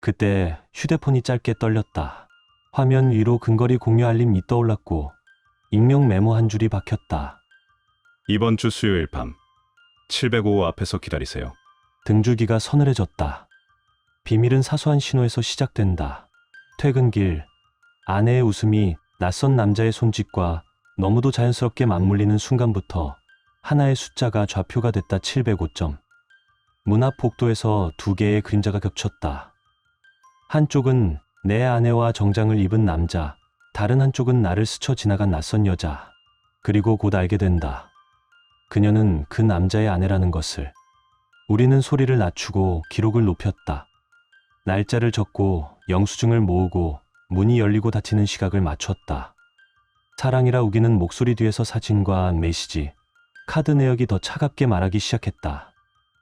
그때 휴대폰이 짧게 떨렸다. 화면 위로 근거리 공유 알림이 떠올랐고 익명 메모 한 줄이 박혔다. 이번 주 수요일 밤 705호 앞에서 기다리세요. 등줄기가 서늘해졌다. 비밀은 사소한 신호에서 시작된다. 퇴근길, 아내의 웃음이 낯선 남자의 손짓과 너무도 자연스럽게 맞물리는 순간부터 하나의 숫자가 좌표가 됐다. 705점. 문 앞 복도에서 두 개의 그림자가 겹쳤다. 한쪽은 내 아내와 정장을 입은 남자, 다른 한쪽은 나를 스쳐 지나간 낯선 여자. 그리고 곧 알게 된다. 그녀는 그 남자의 아내라는 것을. 우리는 소리를 낮추고 기록을 높였다. 날짜를 적고 영수증을 모으고 문이 열리고 닫히는 시각을 맞췄다. 사랑이라 우기는 목소리 뒤에서 사진과 메시지, 카드 내역이 더 차갑게 말하기 시작했다.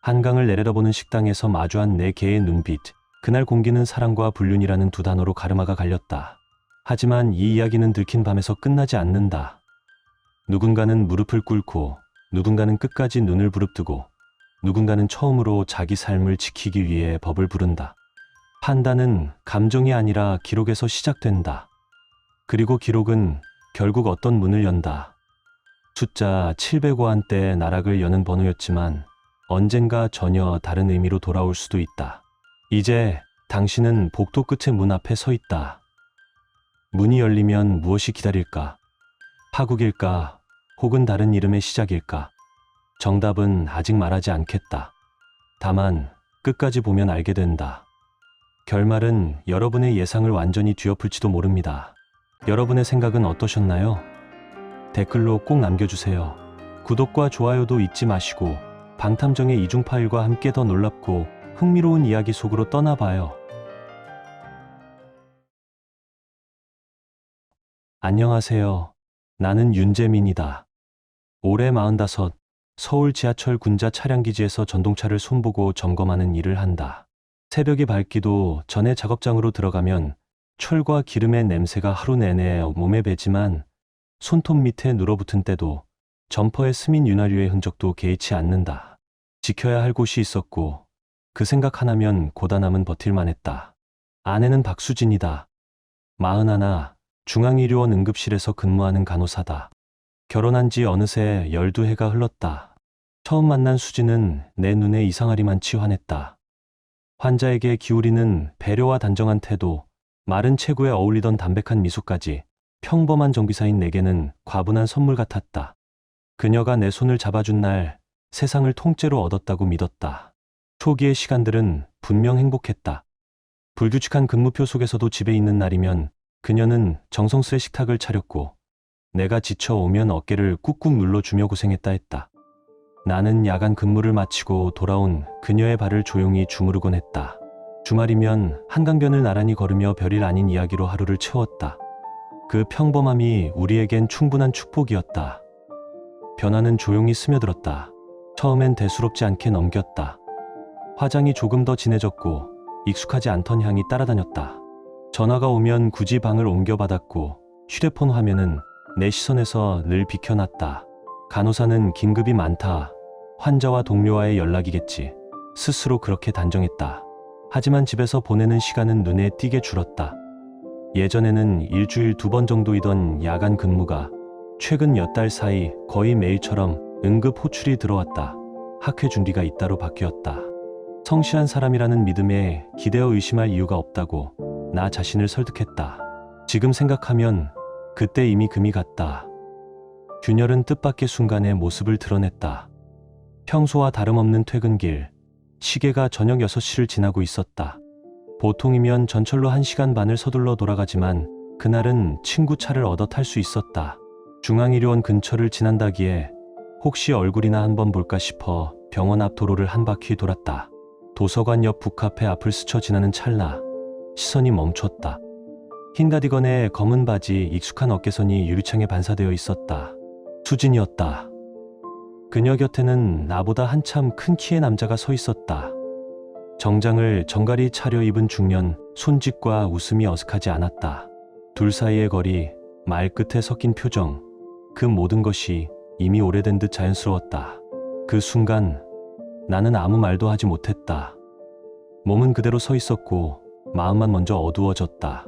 한강을 내려다보는 식당에서 마주한 네 개의 눈빛, 그날 공기는 사랑과 불륜이라는 두 단어로 가르마가 갈렸다. 하지만 이 이야기는 들킨 밤에서 끝나지 않는다. 누군가는 무릎을 꿇고, 누군가는 끝까지 눈을 부릅뜨고, 누군가는 처음으로 자기 삶을 지키기 위해 법을 부른다. 판단은 감정이 아니라 기록에서 시작된다. 그리고 기록은 결국 어떤 문을 연다. 숫자 705 한때 나락을 여는 번호였지만 언젠가 전혀 다른 의미로 돌아올 수도 있다. 이제 당신은 복도 끝의 문 앞에 서 있다. 문이 열리면 무엇이 기다릴까? 파국일까? 혹은 다른 이름의 시작일까? 정답은 아직 말하지 않겠다. 다만 끝까지 보면 알게 된다. 결말은 여러분의 예상을 완전히 뒤엎을지도 모릅니다. 여러분의 생각은 어떠셨나요? 댓글로 꼭 남겨주세요. 구독과 좋아요도 잊지 마시고 방탐정의 이중 파일과 함께 더 놀랍고 흥미로운 이야기 속으로 떠나봐요. 안녕하세요. 나는 윤재민이다. 올해 45, 서울 지하철 군자 차량기지에서 전동차를 손보고 점검하는 일을 한다. 새벽이 밝기도 전에 작업장으로 들어가면 철과 기름의 냄새가 하루 내내 몸에 배지만 손톱 밑에 눌어붙은 때도 점퍼에 스민 윤활유의 흔적도 개의치 않는다. 지켜야 할 곳이 있었고 그 생각 하나면 고단함은 버틸만 했다. 아내는 박수진이다. 41, 중앙의료원 응급실에서 근무하는 간호사다. 결혼한 지 어느새 12해가 흘렀다. 처음 만난 수진은 내 눈에 이상하리만치 환했다. 환자에게 기울이는 배려와 단정한 태도, 마른 체구에 어울리던 담백한 미소까지 평범한 정비사인 내게는 과분한 선물 같았다. 그녀가 내 손을 잡아준 날 세상을 통째로 얻었다고 믿었다. 초기의 시간들은 분명 행복했다. 불규칙한 근무표 속에서도 집에 있는 날이면 그녀는 정성스레 식탁을 차렸고 내가 지쳐오면 어깨를 꾹꾹 눌러주며 고생했다 했다. 나는 야간 근무를 마치고 돌아온 그녀의 발을 조용히 주무르곤 했다. 주말이면 한강변을 나란히 걸으며 별일 아닌 이야기로 하루를 채웠다. 그 평범함이 우리에겐 충분한 축복이었다. 변화는 조용히 스며들었다. 처음엔 대수롭지 않게 넘겼다. 화장이 조금 더 진해졌고 익숙하지 않던 향이 따라다녔다. 전화가 오면 굳이 방을 옮겨받았고 휴대폰 화면은 내 시선에서 늘 비켜났다. 간호사는 긴급이 많다. 환자와 동료와의 연락이겠지. 스스로 그렇게 단정했다. 하지만 집에서 보내는 시간은 눈에 띄게 줄었다. 예전에는 일주일 2번 정도이던 야간 근무가 최근 몇 달 사이 거의 매일처럼 응급 호출이 들어왔다. 학회 준비가 잇따로 바뀌었다. 성실한 사람이라는 믿음에 기대어 의심할 이유가 없다고 나 자신을 설득했다. 지금 생각하면 그때 이미 금이 갔다. 균열은 뜻밖의 순간에 모습을 드러냈다. 평소와 다름없는 퇴근길, 시계가 저녁 6시를 지나고 있었다. 보통이면 전철로 1시간 반을 서둘러 돌아가지만 그날은 친구 차를 얻어 탈 수 있었다. 중앙의료원 근처를 지난다기에 혹시 얼굴이나 한번 볼까 싶어 병원 앞 도로를 한 바퀴 돌았다. 도서관 옆 북카페 앞을 스쳐 지나는 찰나 시선이 멈췄다. 흰 가디건에 검은 바지, 익숙한 어깨선이 유리창에 반사되어 있었다. 수진이었다. 그녀 곁에는 나보다 한참 큰 키의 남자가 서 있었다. 정장을 정갈이 차려입은 중년, 손짓과 웃음이 어색하지 않았다. 둘 사이의 거리, 말끝에 섞인 표정, 그 모든 것이 이미 오래된 듯 자연스러웠다. 그 순간 나는 아무 말도 하지 못했다. 몸은 그대로 서 있었고 마음만 먼저 어두워졌다.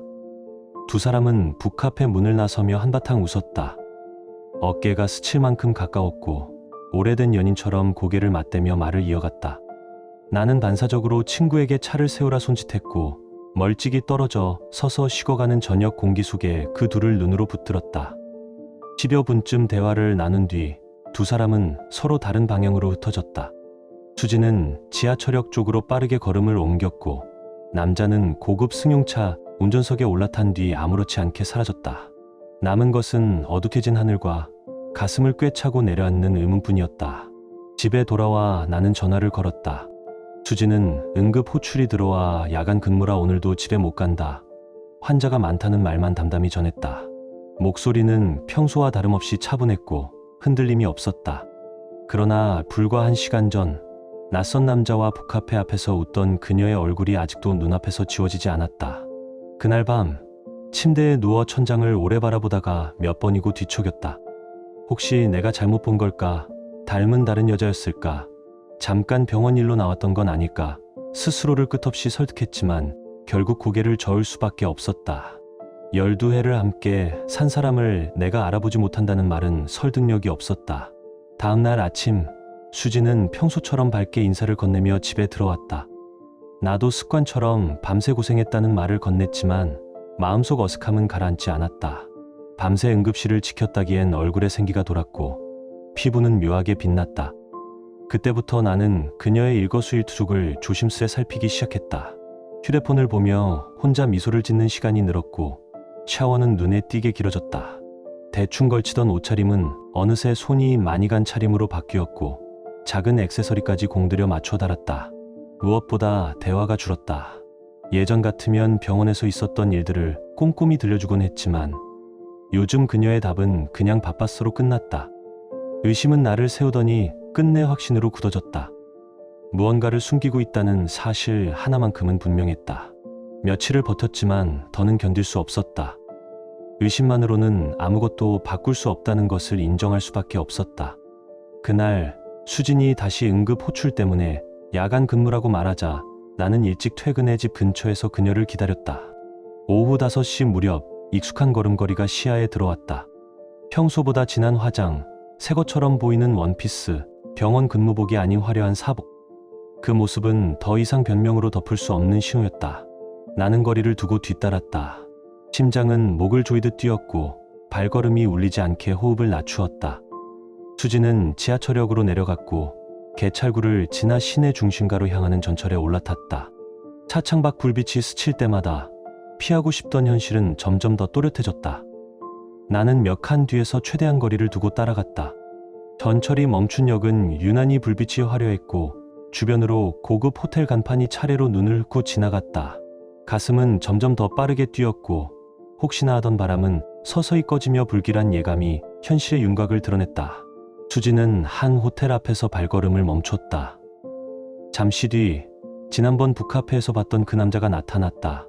두 사람은 북카페 문을 나서며 한바탕 웃었다. 어깨가 스칠 만큼 가까웠고 오래된 연인처럼 고개를 맞대며 말을 이어갔다. 나는 반사적으로 친구에게 차를 세우라 손짓했고 멀찍이 떨어져 서서 식어가는 저녁 공기 속에 그 둘을 눈으로 붙들었다. 10여 분쯤 대화를 나눈 뒤 두 사람은 서로 다른 방향으로 흩어졌다. 수지는 지하철역 쪽으로 빠르게 걸음을 옮겼고 남자는 고급 승용차 운전석에 올라탄 뒤 아무렇지 않게 사라졌다. 남은 것은 어둑해진 하늘과 가슴을 꿰차고 내려앉는 의문뿐이었다. 집에 돌아와 나는 전화를 걸었다. 수지는 응급 호출이 들어와 야간 근무라 오늘도 집에 못 간다. 환자가 많다는 말만 담담히 전했다. 목소리는 평소와 다름없이 차분했고 흔들림이 없었다. 그러나 불과 1시간 전 낯선 남자와 북카페 앞에서 웃던 그녀의 얼굴이 아직도 눈앞에서 지워지지 않았다. 그날 밤 침대에 누워 천장을 오래 바라보다가 몇 번이고 뒤척였다. 혹시 내가 잘못 본 걸까? 닮은 다른 여자였을까? 잠깐 병원 일로 나왔던 건 아닐까? 스스로를 끝없이 설득했지만 결국 고개를 저을 수밖에 없었다. 12해를 함께 산 사람을 내가 알아보지 못한다는 말은 설득력이 없었다. 다음 날 아침 수지는 평소처럼 밝게 인사를 건네며 집에 들어왔다. 나도 습관처럼 밤새 고생했다는 말을 건넸지만 마음속 어색함은 가라앉지 않았다. 밤새 응급실을 지켰다기엔 얼굴에 생기가 돌았고 피부는 묘하게 빛났다. 그때부터 나는 그녀의 일거수일투족을 조심스레 살피기 시작했다. 휴대폰을 보며 혼자 미소를 짓는 시간이 늘었고 샤워는 눈에 띄게 길어졌다. 대충 걸치던 옷차림은 어느새 손이 많이 간 차림으로 바뀌었고 작은 액세서리까지 공들여 맞춰 달았다. 무엇보다 대화가 줄었다. 예전 같으면 병원에서 있었던 일들을 꼼꼼히 들려주곤 했지만 요즘 그녀의 답은 그냥 바빠서로 끝났다. 의심은 나를 세우더니 끝내 확신으로 굳어졌다. 무언가를 숨기고 있다는 사실 하나만큼은 분명했다. 며칠을 버텼지만 더는 견딜 수 없었다. 의심만으로는 아무것도 바꿀 수 없다는 것을 인정할 수밖에 없었다. 그날 수진이 다시 응급 호출 때문에 야간 근무라고 말하자 나는 일찍 퇴근해 집 근처에서 그녀를 기다렸다. 오후 5시 무렵 익숙한 걸음걸이가 시야에 들어왔다. 평소보다 진한 화장, 새 것처럼 보이는 원피스, 병원 근무복이 아닌 화려한 사복. 그 모습은 더 이상 변명으로 덮을 수 없는 신호였다. 나는 거리를 두고 뒤따랐다. 심장은 목을 조이듯 뛰었고 발걸음이 울리지 않게 호흡을 낮추었다. 수지는 지하철역으로 내려갔고 개찰구를 지나 시내 중심가로 향하는 전철에 올라탔다. 차창 밖 불빛이 스칠 때마다 피하고 싶던 현실은 점점 더 또렷해졌다. 나는 몇 칸 뒤에서 최대한 거리를 두고 따라갔다. 전철이 멈춘 역은 유난히 불빛이 화려했고 주변으로 고급 호텔 간판이 차례로 눈을 훑고 지나갔다. 가슴은 점점 더 빠르게 뛰었고 혹시나 하던 바람은 서서히 꺼지며 불길한 예감이 현실의 윤곽을 드러냈다. 수지는 한 호텔 앞에서 발걸음을 멈췄다. 잠시 뒤 지난번 북카페에서 봤던 그 남자가 나타났다.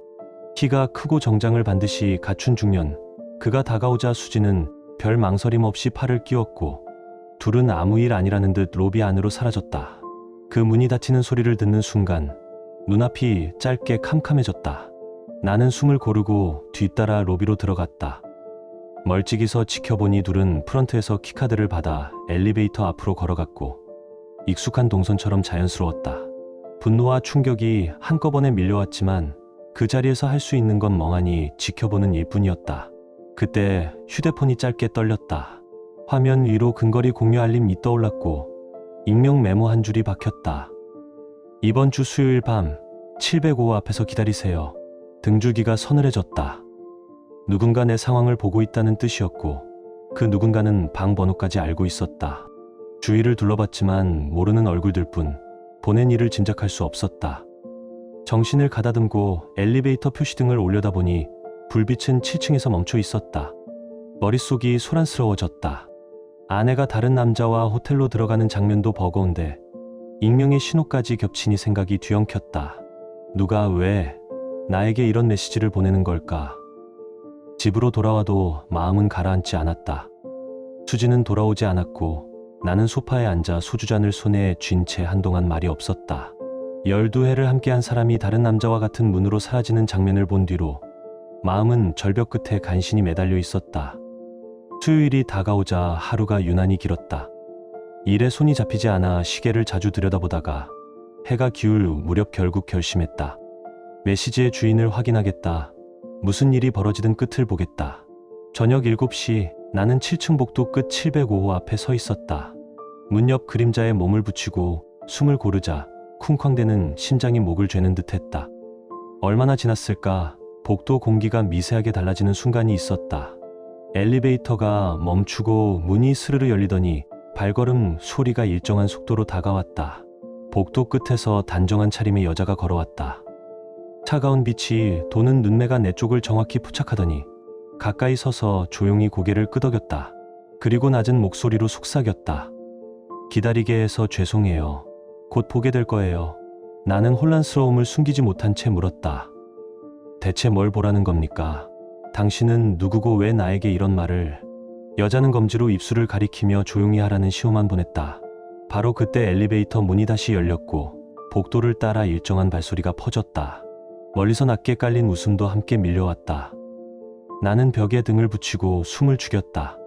키가 크고 정장을 반드시 갖춘 중년. 그가 다가오자 수지는 별 망설임 없이 팔을 끼웠고 둘은 아무 일 아니라는 듯 로비 안으로 사라졌다. 그 문이 닫히는 소리를 듣는 순간 눈앞이 짧게 캄캄해졌다. 나는 숨을 고르고 뒤따라 로비로 들어갔다. 멀찍이서 지켜보니 둘은 프런트에서 키카드를 받아 엘리베이터 앞으로 걸어갔고 익숙한 동선처럼 자연스러웠다. 분노와 충격이 한꺼번에 밀려왔지만 그 자리에서 할 수 있는 건 멍하니 지켜보는 일뿐이었다. 그때 휴대폰이 짧게 떨렸다. 화면 위로 근거리 공유 알림이 떠올랐고 익명 메모 한 줄이 박혔다. 이번 주 수요일 밤 705호 앞에서 기다리세요. 등줄기가 서늘해졌다. 누군가 내 상황을 보고 있다는 뜻이었고 그 누군가는 방 번호까지 알고 있었다. 주위를 둘러봤지만 모르는 얼굴들 뿐 보낸 일을 짐작할 수 없었다. 정신을 가다듬고 엘리베이터 표시등을 올려다보니 불빛은 7층에서 멈춰 있었다. 머릿속이 소란스러워졌다. 아내가 다른 남자와 호텔로 들어가는 장면도 버거운데 익명의 신호까지 겹치니 생각이 뒤엉켰다. 누가 왜 나에게 이런 메시지를 보내는 걸까? 집으로 돌아와도 마음은 가라앉지 않았다. 수지는 돌아오지 않았고 나는 소파에 앉아 소주잔을 손에 쥔 채 한동안 말이 없었다. 12회를 함께한 사람이 다른 남자와 같은 문으로 사라지는 장면을 본 뒤로 마음은 절벽 끝에 간신히 매달려 있었다. 수요일이 다가오자 하루가 유난히 길었다. 일에 손이 잡히지 않아 시계를 자주 들여다보다가 해가 기울 무렵 결국 결심했다. 메시지의 주인을 확인하겠다. 무슨 일이 벌어지든 끝을 보겠다. 저녁 7시 나는 7층 복도 끝 705호 앞에 서 있었다. 문 옆 그림자에 몸을 붙이고 숨을 고르자 쿵쾅대는 심장이 목을 죄는 듯했다. 얼마나 지났을까? 복도 공기가 미세하게 달라지는 순간이 있었다. 엘리베이터가 멈추고 문이 스르르 열리더니 발걸음 소리가 일정한 속도로 다가왔다. 복도 끝에서 단정한 차림의 여자가 걸어왔다. 차가운 빛이 도는 눈매가 내 쪽을 정확히 포착하더니 가까이 서서 조용히 고개를 끄덕였다. 그리고 낮은 목소리로 속삭였다. 기다리게 해서 죄송해요. 곧 보게 될 거예요. 나는 혼란스러움을 숨기지 못한 채 물었다. 대체 뭘 보라는 겁니까? 당신은 누구고 왜 나에게 이런 말을? 여자는 검지로 입술을 가리키며 조용히 하라는 시호만 보냈다. 바로 그때 엘리베이터 문이 다시 열렸고 복도를 따라 일정한 발소리가 퍼졌다. 멀리서 낮게 깔린 웃음도 함께 밀려왔다. 나는 벽에 등을 붙이고 숨을 죽였다.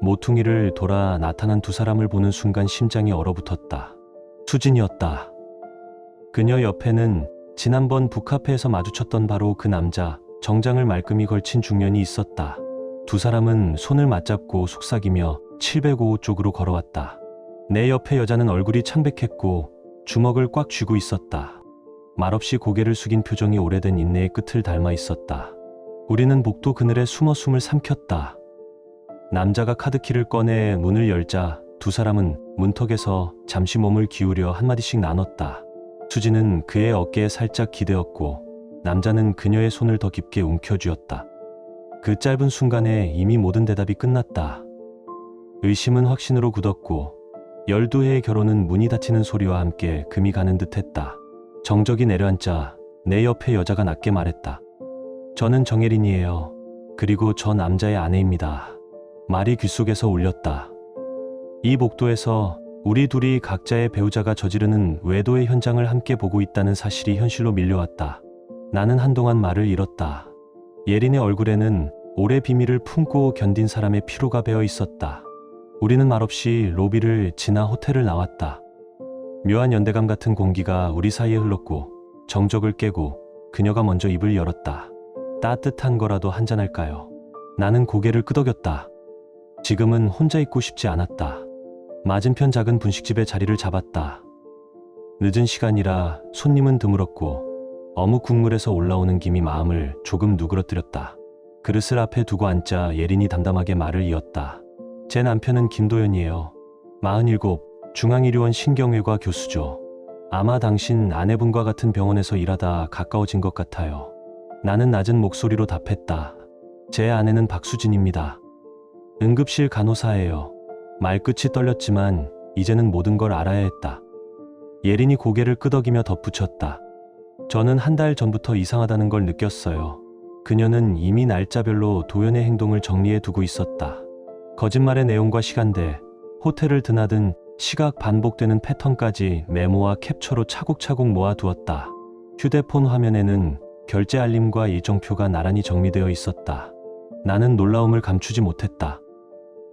모퉁이를 돌아 나타난 두 사람을 보는 순간 심장이 얼어붙었다. 수진이었다. 그녀 옆에는 지난번 북카페에서 마주쳤던 바로 그 남자, 정장을 말끔히 걸친 중년이 있었다. 두 사람은 손을 맞잡고 속삭이며 705호 쪽으로 걸어왔다. 내 옆에 여자는 얼굴이 창백했고 주먹을 꽉 쥐고 있었다. 말없이 고개를 숙인 표정이 오래된 인내의 끝을 닮아 있었다. 우리는 복도 그늘에 숨어 숨을 삼켰다. 남자가 카드키를 꺼내 문을 열자 두 사람은 문턱에서 잠시 몸을 기울여 한마디씩 나눴다. 수지는 그의 어깨에 살짝 기대었고 남자는 그녀의 손을 더 깊게 움켜쥐었다. 그 짧은 순간에 이미 모든 대답이 끝났다. 의심은 확신으로 굳었고 12회의 결혼은 문이 닫히는 소리와 함께 금이 가는 듯했다. 정적이 내려앉자 내 옆에 여자가 낮게 말했다. 저는 정혜린이에요. 그리고 저 남자의 아내입니다. 말이 귓속에서 울렸다. 이 복도에서 우리 둘이 각자의 배우자가 저지르는 외도의 현장을 함께 보고 있다는 사실이 현실로 밀려왔다. 나는 한동안 말을 잃었다. 예린의 얼굴에는 오래 비밀을 품고 견딘 사람의 피로가 배어 있었다. 우리는 말없이 로비를 지나 호텔을 나왔다. 묘한 연대감 같은 공기가 우리 사이에 흘렀고 정적을 깨고 그녀가 먼저 입을 열었다. 따뜻한 거라도 한잔할까요? 나는 고개를 끄덕였다. 지금은 혼자 있고 싶지 않았다. 맞은편 작은 분식집에 자리를 잡았다. 늦은 시간이라 손님은 드물었고 어묵 국물에서 올라오는 김이 마음을 조금 누그러뜨렸다. 그릇을 앞에 두고 앉자 예린이 담담하게 말을 이었다. 제 남편은 김도연이에요. 47, 중앙의료원 신경외과 교수죠. 아마 당신 아내분과 같은 병원에서 일하다 가까워진 것 같아요. 나는 낮은 목소리로 답했다. 제 아내는 박수진입니다. 응급실 간호사예요. 말끝이 떨렸지만 이제는 모든 걸 알아야 했다. 예린이 고개를 끄덕이며 덧붙였다. 저는 한 달 전부터 이상하다는 걸 느꼈어요. 그녀는 이미 날짜별로 도연의 행동을 정리해 두고 있었다. 거짓말의 내용과 시간대, 호텔을 드나든 시각 반복되는 패턴까지 메모와 캡처로 차곡차곡 모아두었다. 휴대폰 화면에는 결제 알림과 일정표가 나란히 정리되어 있었다. 나는 놀라움을 감추지 못했다.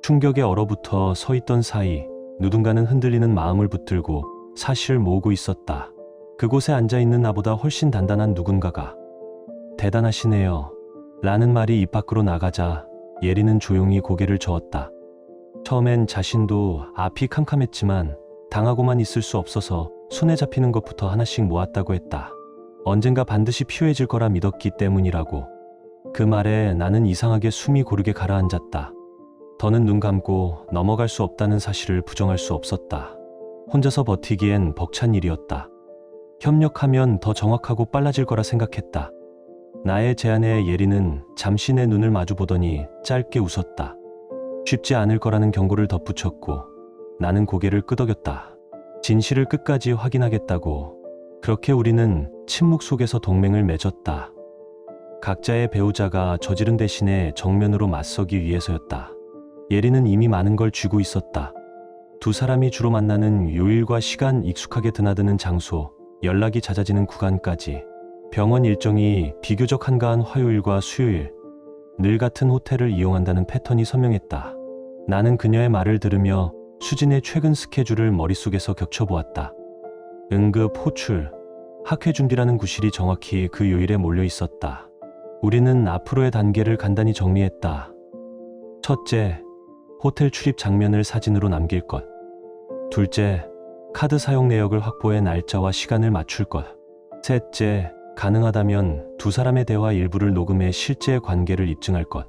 충격에 얼어붙어 서 있던 사이 누군가는 흔들리는 마음을 붙들고 사실을 모으고 있었다. 그곳에 앉아있는 나보다 훨씬 단단한 누군가가 대단하시네요. 라는 말이 입 밖으로 나가자 예린은 조용히 고개를 저었다. 처음엔 자신도 앞이 캄캄했지만 당하고만 있을 수 없어서 손에 잡히는 것부터 하나씩 모았다고 했다. 언젠가 반드시 피해질 거라 믿었기 때문이라고. 그 말에 나는 이상하게 숨이 고르게 가라앉았다. 더는 눈 감고 넘어갈 수 없다는 사실을 부정할 수 없었다. 혼자서 버티기엔 벅찬 일이었다. 협력하면 더 정확하고 빨라질 거라 생각했다. 나의 제안에 예린은 잠시 내 눈을 마주보더니 짧게 웃었다. 쉽지 않을 거라는 경고를 덧붙였고 나는 고개를 끄덕였다. 진실을 끝까지 확인하겠다고. 그렇게 우리는 침묵 속에서 동맹을 맺었다. 각자의 배우자가 저지른 대신에 정면으로 맞서기 위해서였다. 예린은 이미 많은 걸 쥐고 있었다. 두 사람이 주로 만나는 요일과 시간, 익숙하게 드나드는 장소, 연락이 잦아지는 구간까지 병원 일정이 비교적 한가한 화요일과 수요일 늘 같은 호텔을 이용한다는 패턴이 선명했다. 나는 그녀의 말을 들으며 수진의 최근 스케줄을 머릿속에서 겹쳐보았다. 응급, 호출, 학회 준비라는 구실이 정확히 그 요일에 몰려 있었다. 우리는 앞으로의 단계를 간단히 정리했다. 첫째, 호텔 출입 장면을 사진으로 남길 것. 둘째, 카드 사용 내역을 확보해 날짜와 시간을 맞출 것. 셋째, 가능하다면 두 사람의 대화 일부를 녹음해 실제 관계를 입증할 것.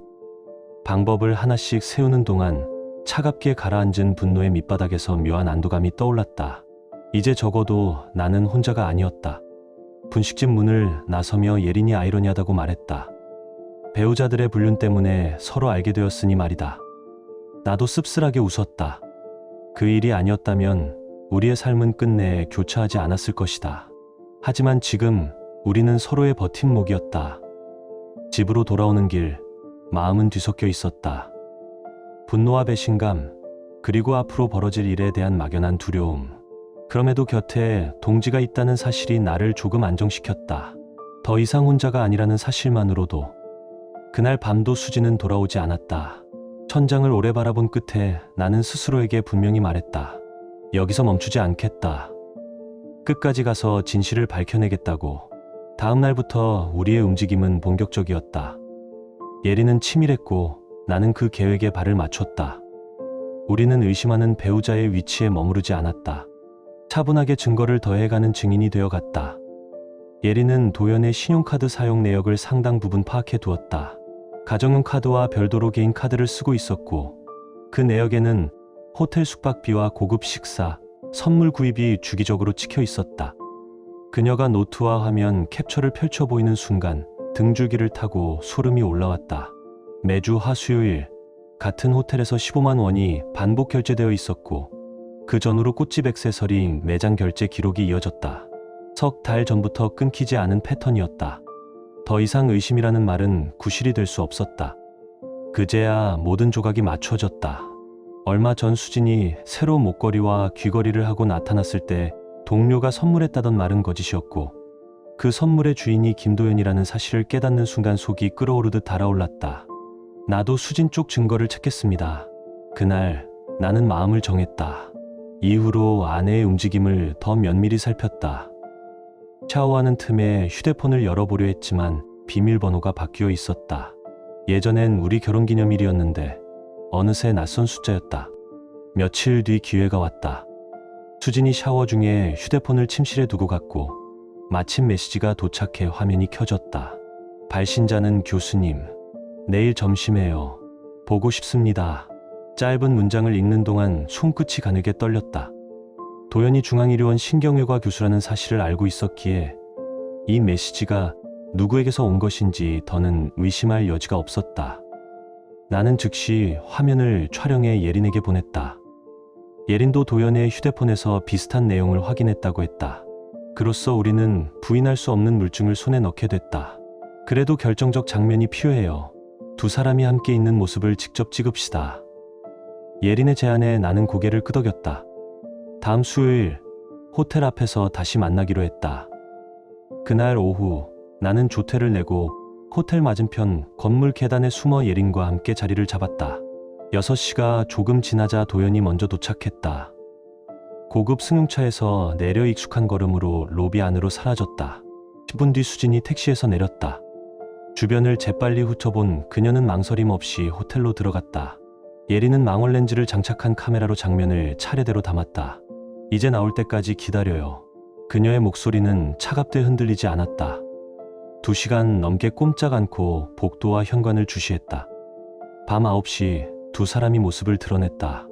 방법을 하나씩 세우는 동안 차갑게 가라앉은 분노의 밑바닥에서 묘한 안도감이 떠올랐다. 이제 적어도 나는 혼자가 아니었다. 분식집 문을 나서며 예린이 아이러니하다고 말했다. 배우자들의 불륜 때문에 서로 알게 되었으니 말이다. 나도 씁쓸하게 웃었다. 그 일이 아니었다면 우리의 삶은 끝내 교차하지 않았을 것이다. 하지만 지금 우리는 서로의 버팀목이었다. 집으로 돌아오는 길, 마음은 뒤섞여 있었다. 분노와 배신감, 그리고 앞으로 벌어질 일에 대한 막연한 두려움. 그럼에도 곁에 동지가 있다는 사실이 나를 조금 안정시켰다. 더 이상 혼자가 아니라는 사실만으로도. 그날 밤도 수지는 돌아오지 않았다. 천장을 오래 바라본 끝에 나는 스스로에게 분명히 말했다. 여기서 멈추지 않겠다. 끝까지 가서 진실을 밝혀내겠다고. 다음 날부터 우리의 움직임은 본격적이었다. 예린은 치밀했고 나는 그 계획에 발을 맞췄다. 우리는 의심하는 배우자의 위치에 머무르지 않았다. 차분하게 증거를 더해가는 증인이 되어갔다. 예린은 도연의 신용카드 사용 내역을 상당 부분 파악해 두었다. 가정용 카드와 별도로 개인 카드를 쓰고 있었고 그 내역에는 호텔 숙박비와 고급 식사, 선물 구입이 주기적으로 찍혀 있었다. 그녀가 노트와 화면 캡처를 펼쳐 보이는 순간 등줄기를 타고 소름이 올라왔다. 매주 화수요일 같은 호텔에서 15만 원이 반복 결제되어 있었고 그 전후로 꽃집 액세서리 매장 결제 기록이 이어졌다. 석 달 전부터 끊기지 않은 패턴이었다. 더 이상 의심이라는 말은 구실이 될 수 없었다. 그제야 모든 조각이 맞춰졌다. 얼마 전 수진이 새로운 목걸이와 귀걸이를 하고 나타났을 때 동료가 선물했다던 말은 거짓이었고 그 선물의 주인이 김도연이라는 사실을 깨닫는 순간 속이 끓어오르듯 달아올랐다. 나도 수진 쪽 증거를 찾겠습니다. 그날 나는 마음을 정했다. 이후로 아내의 움직임을 더 면밀히 살폈다. 샤워하는 틈에 휴대폰을 열어보려 했지만 비밀번호가 바뀌어 있었다. 예전엔 우리 결혼기념일이었는데 어느새 낯선 숫자였다. 며칠 뒤 기회가 왔다. 수진이 샤워 중에 휴대폰을 침실에 두고 갔고 마침 메시지가 도착해 화면이 켜졌다. 발신자는 교수님. 내일 점심에요. 보고 싶습니다. 짧은 문장을 읽는 동안 손끝이 가늘게 떨렸다. 도연이 중앙의료원 신경외과 교수라는 사실을 알고 있었기에 이 메시지가 누구에게서 온 것인지 더는 의심할 여지가 없었다. 나는 즉시 화면을 촬영해 예린에게 보냈다. 예린도 도연의 휴대폰에서 비슷한 내용을 확인했다고 했다. 그로써 우리는 부인할 수 없는 물증을 손에 넣게 됐다. 그래도 결정적 장면이 필요해요. 두 사람이 함께 있는 모습을 직접 찍읍시다. 예린의 제안에 나는 고개를 끄덕였다. 다음 수요일 호텔 앞에서 다시 만나기로 했다. 그날 오후 나는 조퇴를 내고 호텔 맞은편 건물 계단에 숨어 예린과 함께 자리를 잡았다. 6시가 조금 지나자 도연이 먼저 도착했다. 고급 승용차에서 내려 익숙한 걸음으로 로비 안으로 사라졌다. 10분 뒤 수진이 택시에서 내렸다. 주변을 재빨리 훑어본 그녀는 망설임 없이 호텔로 들어갔다. 예린은 망원 렌즈를 장착한 카메라로 장면을 차례대로 담았다. 이제 나올 때까지 기다려요. 그녀의 목소리는 차갑게 흔들리지 않았다. 2시간 넘게 꼼짝 않고 복도와 현관을 주시했다. 밤 9시 두 사람이 모습을 드러냈다.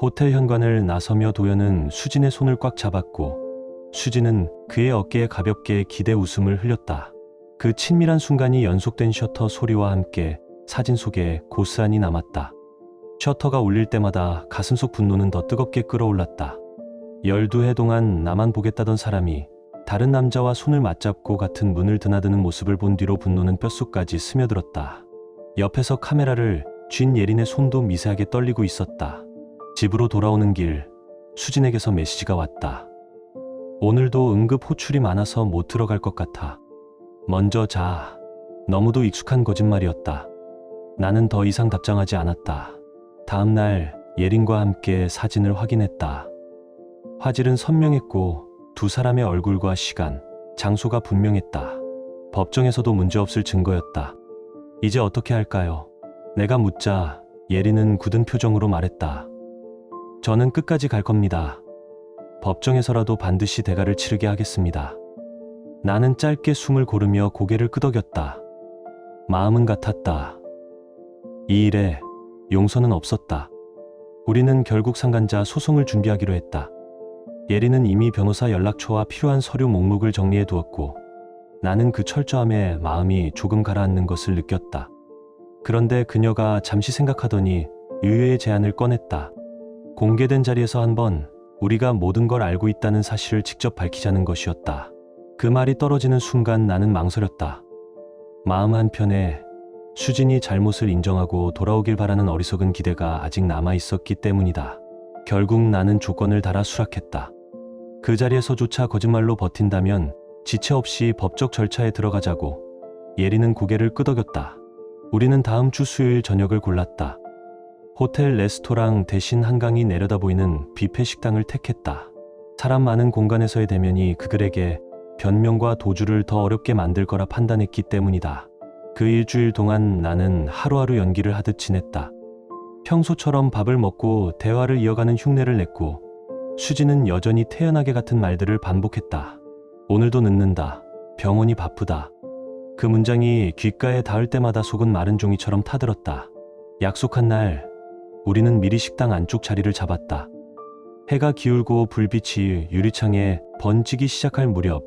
호텔 현관을 나서며 도연은 수진의 손을 꽉 잡았고 수진은 그의 어깨에 가볍게 기대 웃음을 흘렸다. 그 친밀한 순간이 연속된 셔터 소리와 함께 사진 속에 고스란히 남았다. 셔터가 울릴 때마다 가슴속 분노는 더 뜨겁게 끓어올랐다. 12해 동안 나만 보겠다던 사람이 다른 남자와 손을 맞잡고 같은 문을 드나드는 모습을 본 뒤로 분노는 뼛속까지 스며들었다. 옆에서 카메라를 쥔 예린의 손도 미세하게 떨리고 있었다. 집으로 돌아오는 길, 수진에게서 메시지가 왔다. 오늘도 응급 호출이 많아서 못 들어갈 것 같아. 먼저 자. 너무도 익숙한 거짓말이었다. 나는 더 이상 답장하지 않았다. 다음 날 예린과 함께 사진을 확인했다. 화질은 선명했고 두 사람의 얼굴과 시간, 장소가 분명했다. 법정에서도 문제없을 증거였다. 이제 어떻게 할까요? 내가 묻자 예린은 굳은 표정으로 말했다. 저는 끝까지 갈 겁니다. 법정에서라도 반드시 대가를 치르게 하겠습니다. 나는 짧게 숨을 고르며 고개를 끄덕였다. 마음은 같았다. 이 일에 용서는 없었다. 우리는 결국 상간자 소송을 준비하기로 했다. 예린은 이미 변호사 연락처와 필요한 서류 목록을 정리해 두었고 나는 그 철저함에 마음이 조금 가라앉는 것을 느꼈다. 그런데 그녀가 잠시 생각하더니 의외의 제안을 꺼냈다. 공개된 자리에서 한번 우리가 모든 걸 알고 있다는 사실을 직접 밝히자는 것이었다. 그 말이 떨어지는 순간 나는 망설였다. 마음 한편에 수진이 잘못을 인정하고 돌아오길 바라는 어리석은 기대가 아직 남아 있었기 때문이다. 결국 나는 조건을 달아 수락했다. 그 자리에서조차 거짓말로 버틴다면 지체 없이 법적 절차에 들어가자고. 예린은 고개를 끄덕였다. 우리는 다음 주 수요일 저녁을 골랐다. 호텔 레스토랑 대신 한강이 내려다 보이는 뷔페 식당을 택했다. 사람 많은 공간에서의 대면이 그들에게 변명과 도주를 더 어렵게 만들 거라 판단했기 때문이다. 그 일주일 동안 나는 하루하루 연기를 하듯 지냈다. 평소처럼 밥을 먹고 대화를 이어가는 흉내를 냈고 수지는 여전히 태연하게 같은 말들을 반복했다. 오늘도 늦는다. 병원이 바쁘다. 그 문장이 귓가에 닿을 때마다 속은 마른 종이처럼 타들었다. 약속한 날 우리는 미리 식당 안쪽 자리를 잡았다. 해가 기울고 불빛이 유리창에 번지기 시작할 무렵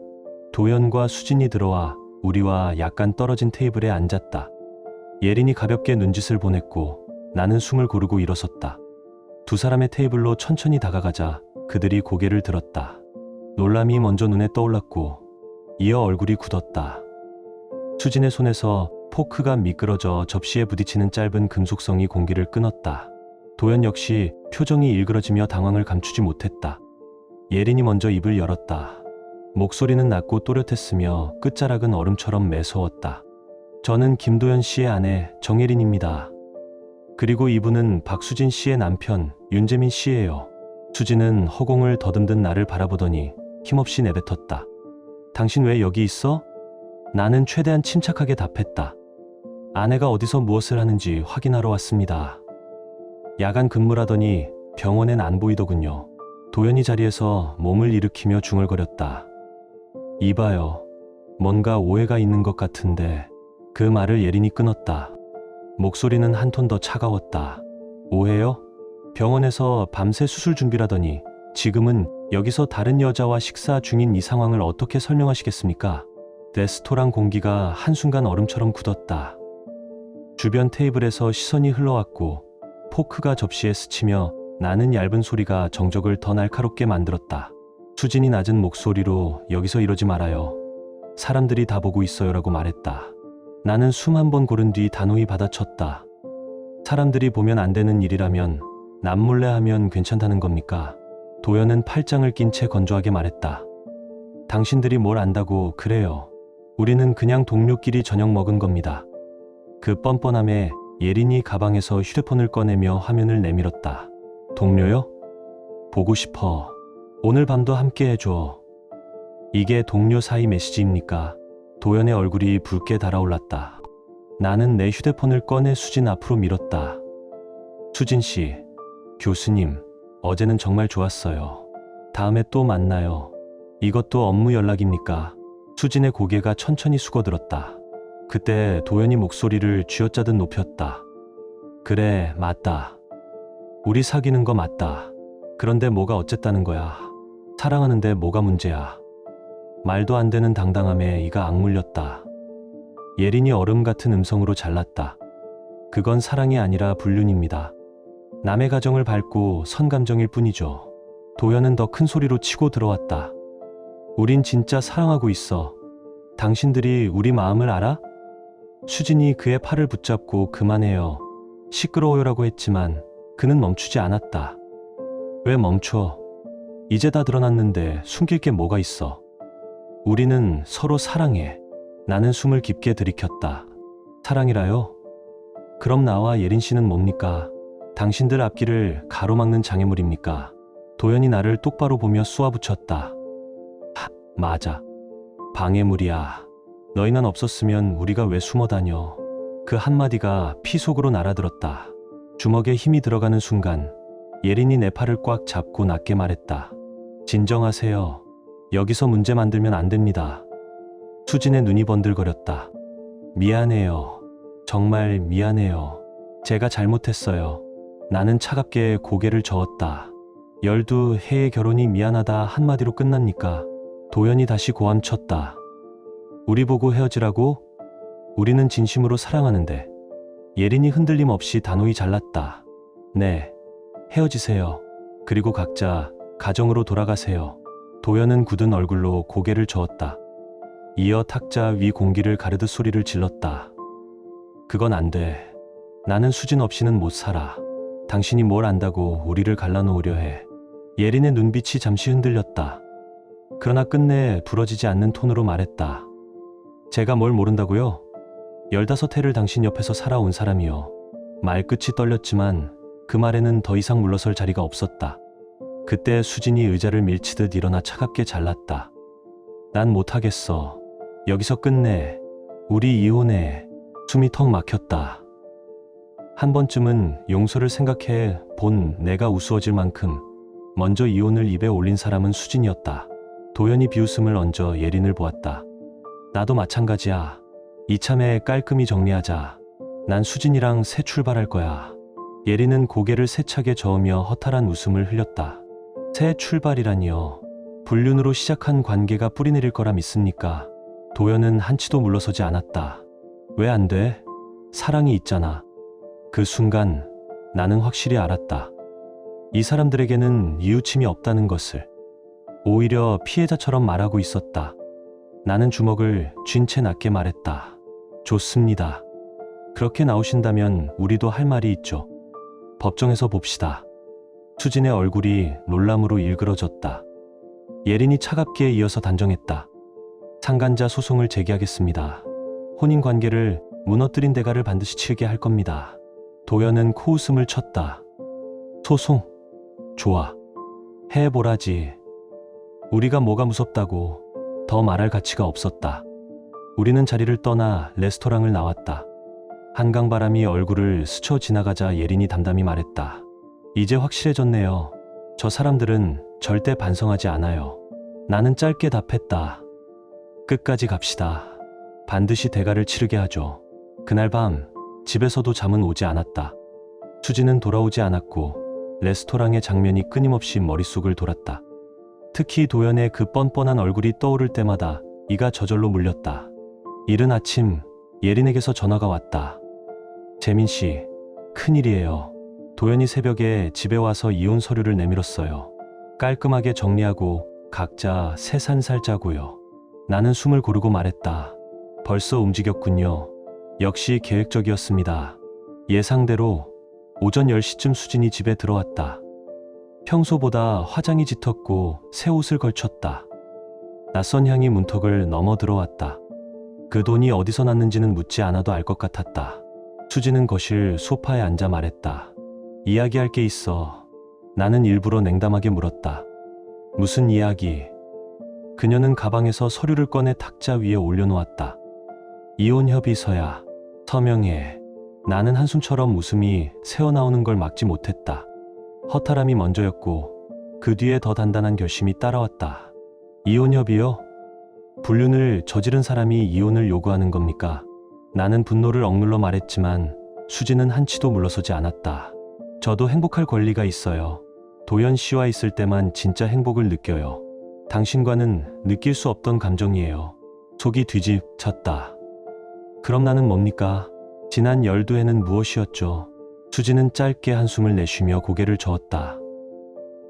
도연과 수진이 들어와 우리와 약간 떨어진 테이블에 앉았다. 예린이 가볍게 눈짓을 보냈고 나는 숨을 고르고 일어섰다. 두 사람의 테이블로 천천히 다가가자 그들이 고개를 들었다. 놀람이 먼저 눈에 떠올랐고 이어 얼굴이 굳었다. 수진의 손에서 포크가 미끄러져 접시에 부딪히는 짧은 금속성이 공기를 끊었다. 도연 역시 표정이 일그러지며 당황을 감추지 못했다. 예린이 먼저 입을 열었다. 목소리는 낮고 또렷했으며 끝자락은 얼음처럼 매서웠다. 저는 김도연 씨의 아내 정예린입니다. 그리고 이분은 박수진 씨의 남편 윤재민 씨예요. 수진은 허공을 더듬든 나를 바라보더니 힘없이 내뱉었다. 당신 왜 여기 있어? 나는 최대한 침착하게 답했다. 아내가 어디서 무엇을 하는지 확인하러 왔습니다. 야간 근무라더니 병원엔 안 보이더군요. 도연이 자리에서 몸을 일으키며 중얼거렸다. 이봐요. 뭔가 오해가 있는 것 같은데. 그 말을 예린이 끊었다. 목소리는 한 톤 더 차가웠다. 오해요? 병원에서 밤새 수술 준비라더니 지금은 여기서 다른 여자와 식사 중인 이 상황을 어떻게 설명하시겠습니까? 레스토랑 공기가 한순간 얼음처럼 굳었다. 주변 테이블에서 시선이 흘러왔고 포크가 접시에 스치며 나는 얇은 소리가 정적을 더 날카롭게 만들었다. 수진이 낮은 목소리로 여기서 이러지 말아요. 사람들이 다 보고 있어요라고 말했다. 나는 숨 한 번 고른 뒤 단호히 받아쳤다. 사람들이 보면 안 되는 일이라면 남몰래 하면 괜찮다는 겁니까? 도연은 팔짱을 낀 채 건조하게 말했다. 당신들이 뭘 안다고 그래요. 우리는 그냥 동료끼리 저녁 먹은 겁니다. 그 뻔뻔함에 예린이 가방에서 휴대폰을 꺼내며 화면을 내밀었다. 동료요? 보고 싶어. 오늘 밤도 함께 해줘. 이게 동료 사이 메시지입니까? 도연의 얼굴이 붉게 달아올랐다. 나는 내 휴대폰을 꺼내 수진 앞으로 밀었다. 수진 씨, 교수님, 어제는 정말 좋았어요. 다음에 또 만나요. 이것도 업무 연락입니까? 수진의 고개가 천천히 숙어들었다. 그때 도연이 목소리를 쥐어짜듯 높였다. 그래, 맞다. 우리 사귀는 거 맞다. 그런데 뭐가 어쨌다는 거야. 사랑하는데 뭐가 문제야. 말도 안 되는 당당함에 이가 악물렸다. 예린이 얼음 같은 음성으로 잘랐다. 그건 사랑이 아니라 불륜입니다. 남의 가정을 밟고 선 감정일 뿐이죠. 도연은 더 큰 소리로 치고 들어왔다. 우린 진짜 사랑하고 있어. 당신들이 우리 마음을 알아? 수진이 그의 팔을 붙잡고 그만해요. 시끄러워요라고 했지만 그는 멈추지 않았다. 왜 멈춰? 이제 다 드러났는데 숨길 게 뭐가 있어. 우리는 서로 사랑해. 나는 숨을 깊게 들이켰다. 사랑이라요? 그럼 나와 예린 씨는 뭡니까? 당신들 앞길을 가로막는 장애물입니까? 도연이 나를 똑바로 보며 쏘아붙였다. 맞아. 방해물이야. 너희는 없었으면 우리가 왜 숨어 다녀. 그 한마디가 피 속으로 날아들었다. 주먹에 힘이 들어가는 순간 예린이 내 팔을 꽉 잡고 낮게 말했다. 진정하세요. 여기서 문제 만들면 안 됩니다. 수진의 눈이 번들거렸다. 미안해요. 정말 미안해요. 제가 잘못했어요. 나는 차갑게 고개를 저었다. 12해의 결혼이 미안하다 한마디로 끝납니까? 도연이 다시 고함쳤다. 우리 보고 헤어지라고? 우리는 진심으로 사랑하는데. 예린이 흔들림 없이 단호히 잘랐다. 네, 헤어지세요. 그리고 각자 가정으로 돌아가세요. 도연은 굳은 얼굴로 고개를 저었다. 이어 탁자 위 공기를 가르듯 소리를 질렀다. 그건 안 돼. 나는 수진 없이는 못 살아. 당신이 뭘 안다고 우리를 갈라놓으려 해. 예린의 눈빛이 잠시 흔들렸다. 그러나 끝내 부러지지 않는 톤으로 말했다. 제가 뭘 모른다고요? 15해를 당신 옆에서 살아온 사람이요. 말끝이 떨렸지만 그 말에는 더 이상 물러설 자리가 없었다. 그때 수진이 의자를 밀치듯 일어나 차갑게 잘랐다. 난 못하겠어. 여기서 끝내. 우리 이혼해. 숨이 턱 막혔다. 한 번쯤은 용서를 생각해 본 내가 우스워질 만큼 먼저 이혼을 입에 올린 사람은 수진이었다. 도연이 비웃음을 얹어 예린을 보았다. 나도 마찬가지야. 이참에 깔끔히 정리하자. 난 수진이랑 새 출발할 거야. 예린은 고개를 세차게 저으며 허탈한 웃음을 흘렸다. 새 출발이라니요. 불륜으로 시작한 관계가 뿌리내릴 거라 믿습니까? 도연은 한치도 물러서지 않았다. 왜 안 돼? 사랑이 있잖아. 그 순간 나는 확실히 알았다. 이 사람들에게는 이웃침이 없다는 것을. 오히려 피해자처럼 말하고 있었다. 나는 주먹을 쥔 채 낮게 말했다. 좋습니다. 그렇게 나오신다면 우리도 할 말이 있죠. 법정에서 봅시다. 수진의 얼굴이 놀람으로 일그러졌다. 예린이 차갑게 이어서 단정했다. 상간자 소송을 제기하겠습니다. 혼인관계를 무너뜨린 대가를 반드시 치르게 할 겁니다. 도연은 코웃음을 쳤다. 소송? 좋아. 해보라지. 우리가 뭐가 무섭다고. 더 말할 가치가 없었다. 우리는 자리를 떠나 레스토랑을 나왔다. 한강바람이 얼굴을 스쳐 지나가자 예린이 담담히 말했다. 이제 확실해졌네요. 저 사람들은 절대 반성하지 않아요. 나는 짧게 답했다. 끝까지 갑시다. 반드시 대가를 치르게 하죠. 그날 밤 집에서도 잠은 오지 않았다. 수지는 돌아오지 않았고 레스토랑의 장면이 끊임없이 머릿속을 돌았다. 특히 도연의 그 뻔뻔한 얼굴이 떠오를 때마다 이가 저절로 물렸다. 이른 아침 예린에게서 전화가 왔다. 재민 씨, 큰일이에요. 도연이 새벽에 집에 와서 이혼 서류를 내밀었어요. 깔끔하게 정리하고 각자 새 산 살자고요. 나는 숨을 고르고 말했다. 벌써 움직였군요. 역시 계획적이었습니다. 예상대로 오전 10시쯤 수진이 집에 들어왔다. 평소보다 화장이 짙었고 새 옷을 걸쳤다. 낯선 향이 문턱을 넘어 들어왔다. 그 돈이 어디서 났는지는 묻지 않아도 알 것 같았다. 수지는 거실 소파에 앉아 말했다. 이야기할 게 있어. 나는 일부러 냉담하게 물었다. 무슨 이야기? 그녀는 가방에서 서류를 꺼내 탁자 위에 올려놓았다. 이혼 협의서야. 서명해. 나는 한숨처럼 웃음이 새어나오는 걸 막지 못했다. 허탈함이 먼저였고 그 뒤에 더 단단한 결심이 따라왔다. 이혼 협의요? 불륜을 저지른 사람이 이혼을 요구하는 겁니까? 나는 분노를 억눌러 말했지만 수지는 한치도 물러서지 않았다. 저도 행복할 권리가 있어요. 도연 씨와 있을 때만 진짜 행복을 느껴요. 당신과는 느낄 수 없던 감정이에요. 속이 뒤집쳤다. 그럼 나는 뭡니까? 지난 12해는 무엇이었죠? 수지는 짧게 한숨을 내쉬며 고개를 저었다.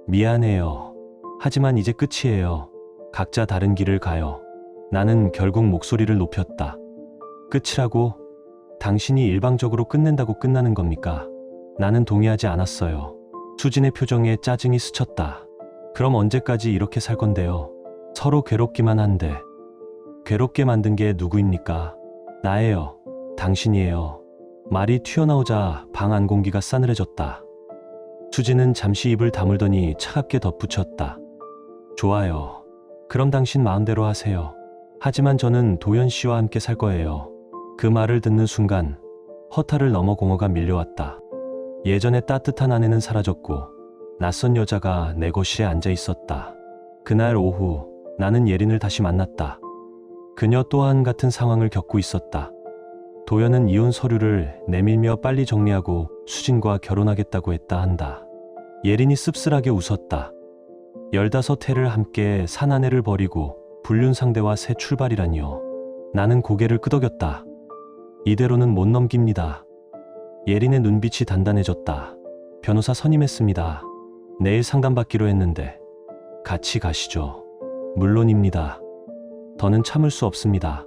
미안해요. 하지만 이제 끝이에요. 각자 다른 길을 가요. 나는 결국 목소리를 높였다. 끝이라고? 당신이 일방적으로 끝낸다고 끝나는 겁니까? 나는 동의하지 않았어요. 수진의 표정에 짜증이 스쳤다. 그럼 언제까지 이렇게 살 건데요? 서로 괴롭기만 한데. 괴롭게 만든 게 누구입니까? 나예요. 당신이에요. 말이 튀어나오자 방 안 공기가 싸늘해졌다. 수지는 잠시 입을 다물더니 차갑게 덧붙였다. 좋아요. 그럼 당신 마음대로 하세요. 하지만 저는 도연 씨와 함께 살 거예요. 그 말을 듣는 순간 허탈을 넘어 공허가 밀려왔다. 예전에 따뜻한 아내는 사라졌고 낯선 여자가 내 거실에 앉아 있었다. 그날 오후 나는 예린을 다시 만났다. 그녀 또한 같은 상황을 겪고 있었다. 도연은 이혼 서류를 내밀며 빨리 정리하고 수진과 결혼하겠다고 했다 한다. 예린이 씁쓸하게 웃었다. 15해를 함께 산 아내를 버리고 불륜 상대와 새 출발이라니요. 나는 고개를 끄덕였다. 이대로는 못 넘깁니다. 예린의 눈빛이 단단해졌다. 변호사 선임했습니다. 내일 상담받기로 했는데 같이 가시죠. 물론입니다. 더는 참을 수 없습니다.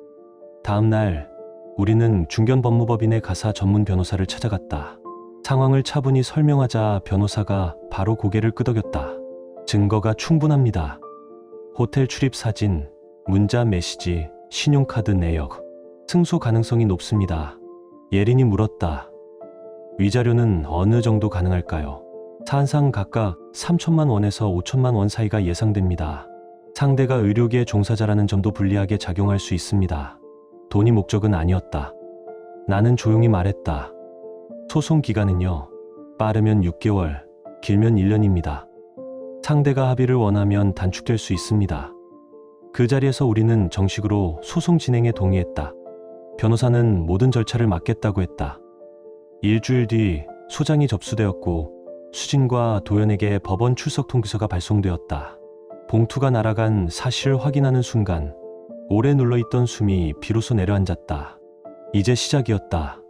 다음 날 우리는 중견법무법인의 가사 전문 변호사를 찾아갔다. 상황을 차분히 설명하자 변호사가 바로 고개를 끄덕였다. 증거가 충분합니다. 호텔 출입 사진, 문자 메시지, 신용카드 내역, 승소 가능성이 높습니다. 예린이 물었다. 위자료는 어느 정도 가능할까요? 사안상 각각 3천만 원에서 5천만 원 사이가 예상됩니다. 상대가 의료계 종사자라는 점도 불리하게 작용할 수 있습니다. 돈이 목적은 아니었다. 나는 조용히 말했다. 소송 기간은요. 빠르면 6개월, 길면 1년입니다. 상대가 합의를 원하면 단축될 수 있습니다. 그 자리에서 우리는 정식으로 소송 진행에 동의했다. 변호사는 모든 절차를 맡겠다고 했다. 일주일 뒤 소장이 접수되었고 수진과 도연에게 법원 출석 통지서가 발송되었다. 봉투가 날아간 사실을 확인하는 순간 오래 눌러있던 숨이 비로소 내려앉았다. 이제 시작이었다.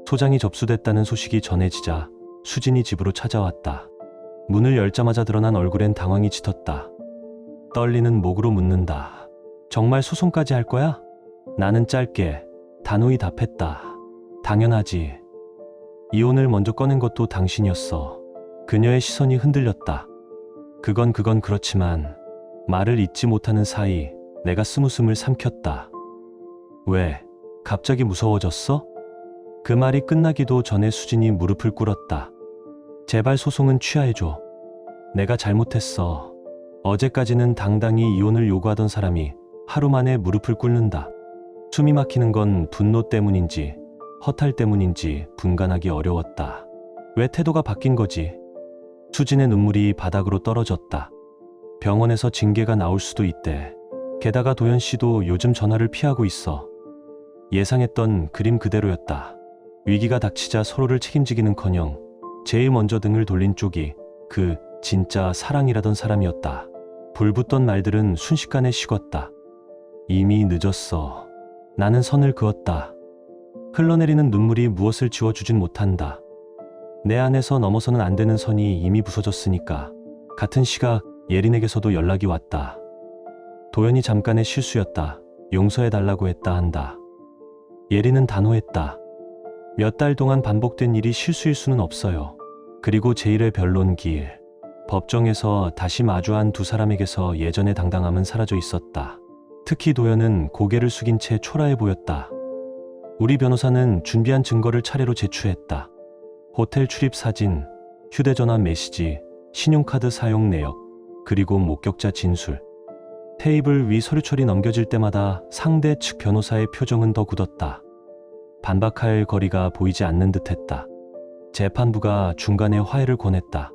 소장이 접수됐다는 소식이 전해지자 수진이 집으로 찾아왔다. 문을 열자마자 드러난 얼굴엔 당황이 짙었다. 떨리는 목으로 묻는다. 정말 소송까지 할 거야? 나는 짧게 단호히 답했다. 당연하지. 이혼을 먼저 꺼낸 것도 당신이었어. 그녀의 시선이 흔들렸다. 그건 그렇지만 말을 잇지 못하는 사이 내가 스무스물 삼켰다. 왜? 갑자기 무서워졌어? 그 말이 끝나기도 전에 수진이 무릎을 꿇었다. 제발 소송은 취하해줘. 내가 잘못했어. 어제까지는 당당히 이혼을 요구하던 사람이 하루 만에 무릎을 꿇는다. 숨이 막히는 건 분노 때문인지 허탈 때문인지 분간하기 어려웠다. 왜 태도가 바뀐 거지? 수진의 눈물이 바닥으로 떨어졌다. 병원에서 징계가 나올 수도 있대. 게다가 도연 씨도 요즘 전화를 피하고 있어. 예상했던 그림 그대로였다. 위기가 닥치자 서로를 책임지기는커녕 제일 먼저 등을 돌린 쪽이 그 진짜 사랑이라던 사람이었다. 불붙던 말들은 순식간에 식었다. 이미 늦었어. 나는 선을 그었다. 흘러내리는 눈물이 무엇을 지워주진 못한다. 내 안에서 넘어서는 안 되는 선이 이미 부서졌으니까. 같은 시각 예린에게서도 연락이 왔다. 도연이 잠깐의 실수였다. 용서해달라고 했다 한다. 예린은 단호했다. 몇 달 동안 반복된 일이 실수일 수는 없어요. 그리고 제1의 변론기일. 법정에서 다시 마주한 두 사람에게서 예전의 당당함은 사라져 있었다. 특히 도연은 고개를 숙인 채 초라해 보였다. 우리 변호사는 준비한 증거를 차례로 제출했다. 호텔 출입 사진, 휴대전화 메시지, 신용카드 사용 내역, 그리고 목격자 진술. 테이블 위 서류 처리 넘겨질 때마다 상대 측 변호사의 표정은 더 굳었다. 반박할 거리가 보이지 않는 듯했다. 재판부가 중간에 화해를 권했다.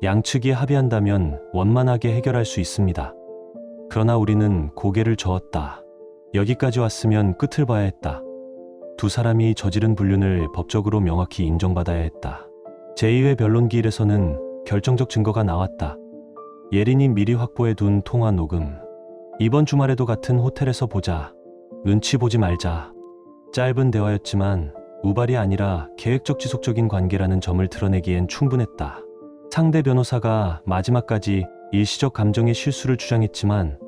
양측이 합의한다면 원만하게 해결할 수 있습니다. 그러나 우리는 고개를 저었다. 여기까지 왔으면 끝을 봐야 했다. 두 사람이 저지른 불륜을 법적으로 명확히 인정받아야 했다. 제2회 변론기일에서는 결정적 증거가 나왔다. 예린이 미리 확보해둔 통화 녹음. 이번 주말에도 같은 호텔에서 보자. 눈치 보지 말자. 짧은 대화였지만 우발이 아니라 계획적 지속적인 관계라는 점을 드러내기엔 충분했다. 상대 변호사가 마지막까지 일시적 감정의 실수를 주장했지만